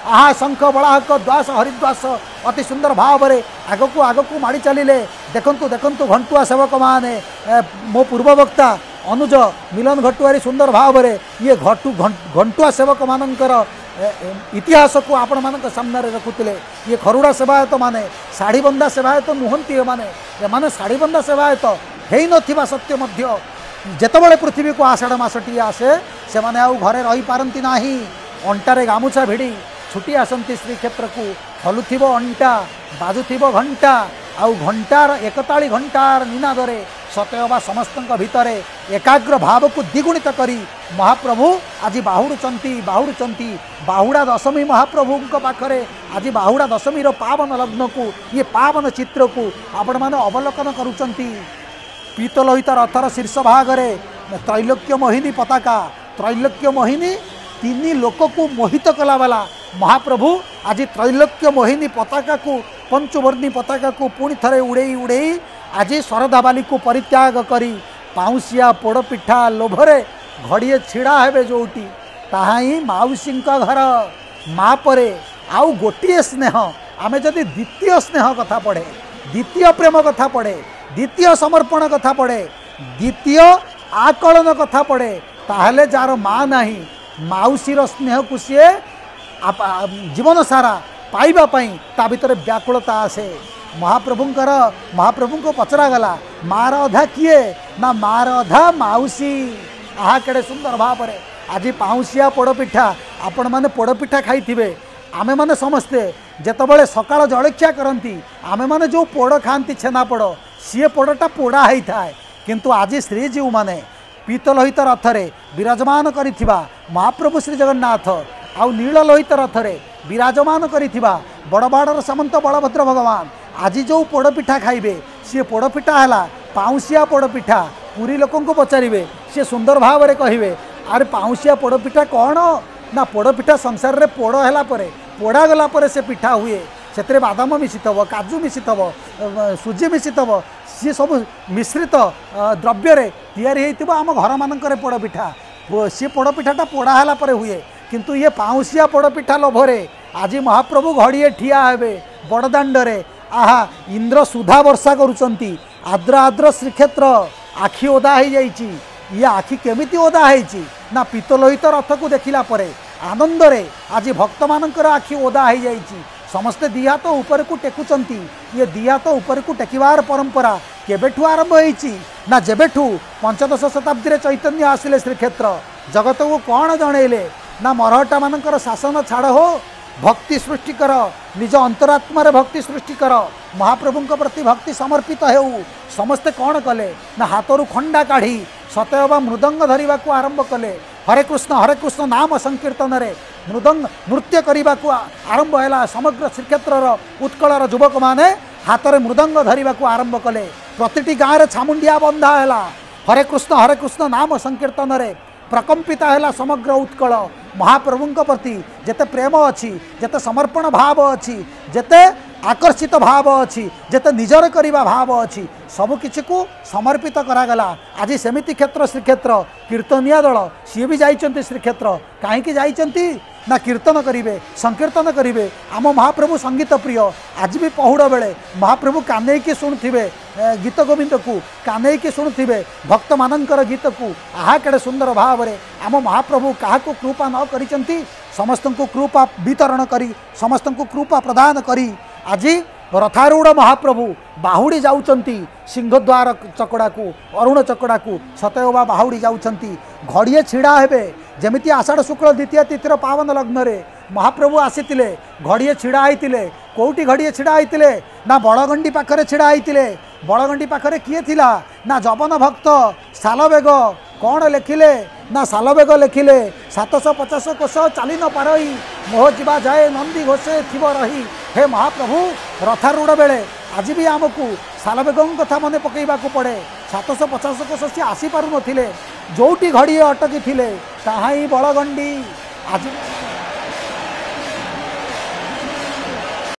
आहा शंख बलाहक द्वास हरिद्वास अति सुंदर भाव में आग को माड़ी चलिले। देखंतु देखंतु घंटुआ सेवक माने मो पूर्व वक्ता अनुज मिलन घटुआरी सुंदर भाव में ये घंटुआ सेवक मानकर इतिहास को आपण मान सामने रखुले। ये खरुड़ा सेवायत माने शाढ़ी बंदा सेवायत नुहंती माने शाढ़ी बंदा सेवायत है नथिबा सत्य मध्य जेतबळे पृथ्वी को आषाढ़ मासटी आसे से माने आउ घरे रही पारंती नाही। अंटारे गामुछा भिड़ी छुटी आसंती श्रीक्षेत्र को हलुथिबो अंटा बाजुथिबो घंटा आउ घंटार एकताली घंटार निनादरे सतयबा समस्तक भितरे एकाग्र भाव को द्विगुणित करी महाप्रभु आज बाहुड़ुचंती बाहुड़ा दशमी महाप्रभु पाखरे आज बाहुड़ा दशमी पावन लग्न को ये पावन चित्र को आपण माने अवलोकन करुचंती। पीतलोहित रथर शीर्ष भागरे त्रैलोक्य मोहिनी पताका त्रैलोक्य मोहिनी तीन लोक को मोहित कला वाला महाप्रभु आज त्रैलोक्य मोहिनी पताका को पंचवर्णी पताका को पुणी थरे उड़े उड़े आज शरधा बाली को परित्याग करी पाउसिया पोड़पिठा लोभरे घड़िए छिड़ा हेबे जोटी ताहा ही माउसी घर माँ परे आउ गोटे स्नेह आमे जदि द्वितीय स्नेह कथा पढ़े द्वितीय प्रेम कथा पढ़े द्वितीय समर्पण कथा पढ़े द्वितीय आकलन कथा पढ़े ताहले जार माँ नाही माउसीर स्नेह को सी जीवन सारा पाइबा पाई ता भीतर व्याकुलता आसे। महाप्रभु को पचरा गला मार अधा किए ना मार अधा माउसी। आहा केड़े सुंदर भाव में आज पाउसिया पोड़पिठा आपण माने पोड़पिठा खाइथिबे आमे माने समस्ते जेतबळे सकाळ जळख्या करंती आमे माने जो पोड़ खाती छेनापोड़ सी पोड़टा पोड़ा ही थाए किंतु आज श्रीजीव माने पीतलोहित रथरे विराजमान करिथिबा महाप्रभु श्री जगन्नाथ आउ नीललोहित रथरे विराजमान करिथिबा बड़बाड़र सामंत बलभद्र भगवान आज जो पोड़पिठा खाइबे सी पोड़पिठा है पाउसिया पोड़पिठा पुरी लोकों को पचारे सी सुंदर भाव में कहे अरे पाउसिया पोड़पिठा कौन ना पोड़पिठा संसार रे पोड़ है पोड़ा गला से पिठा हुए से बादाम मिशिथब काजू मिशिथब सुजी मिशिथब सी सब मिश्रित द्रव्य तैयारी आम घर मानक पोड़पिठा सी पोड़पिठाटा पोड़ा है हुए किंतु ये पाउसिया पोड़पिठा लोभरे आज महाप्रभु घड़िए ठिया हेबे बड़दाण्डरे आहा इंद्र सुधा वर्षा करुचंती आद्र आद्र श्रीक्षेत्र आखि ओदा हो जाइची ये आखि केमिति ओदा होइची ना पीतलोहित रथ को देखिला परे आनंद रे आज भक्त मानकर आखि ओदा हो जाइची समस्ते दी हाथ ऊपर को टेकुचंती ये दी हाथ ऊपर को टेकिवार परंपरा केबेठू आरंभ होइची ना जेबेठू पंचदश शताब्दी चैतन्य आसिले श्रीक्षेत्र जगत को कौन जनइले ना मरहटा मानकर शासन छाड़ हो भक्ति सृष्टि कर निज अंतरात्मा भक्ति सृष्टि कर महाप्रभु प्रति भक्ति समर्पित हो समस्ते कौन कले ना हाथरू खंडा काढ़ी सतयबा मृदंग धरिबा को आरंभ कले हरे कृष्ण नाम संकीर्तन रे मृदंग नृत्य करने को आरंभ है समग्र श्रीक्षेत्र उत्कलर युवक माने हाथ में मृदंग धरिबा को आरंभ कले प्रतिटी गाँव में छामुंडिया बंधा है हरे कृष्ण नाम संकीर्तन रे प्रकंपित है समग्र उत्कल महाप्रभु प्रति जेते प्रेम अच्छी जेते समर्पण भाव अच्छी जेते आकर्षित भाव अच्छी जेते निजर करिबा भाव अच्छी सबकिछि को समर्पित करागला। आज सेमिति क्षेत्र श्रीक्षेत्र कीर्तनिया दल सी भी जाइछन्ति श्रीक्षेत्र कहीं जाइछन्ति ना कीर्तन करिवे संकीर्तन करिवे आम महाप्रभु संगीत प्रिय आज भी पहुड़ बेले महाप्रभु काने की शुणुथिबे गीत गोविंद को काने की शुणुथिबे भक्त मानकर गीत को आहा केड़े सुंदर भाव में आम महाप्रभु क्या कृपा न करिसेंति समस्त को कृपा वितरण करी समस्त को कृपा प्रदान करी आज रथारूढ़ महाप्रभु बाहुड़ी जाउचंती सिंहद्वार चकड़ा को अरुण चकड़ा को सतयबा बाहुड़ी जाउचंती घड़िए छिड़ा हेबे जमिति आषाढ़ शुक्ल द्वितीय तिथिर पावन लग्न रे महाप्रभु आसीतिले घड़िए छिड़ा होइतिले कोउटी घड़िए छिड़ा होइतिले ना बड़गंडी पाखरे छिड़ा होइतिले बड़गंडी पाखरे किए थिला ना जबन भक्त सालबेग कौन लेखिले ना सालबेग लेखिले 750 कोश चाली न पारई मोह जीवा जाए नंदी घोषे थिब रही हे महाप्रभु रथारूढ़ बेले आज भी आमको सालबेग कथा मन पकईबा पड़े 750 कोश सी आसी पारु नथिले जोटी घड़िए अटकी थिले ताहा ही बड़गंडी आज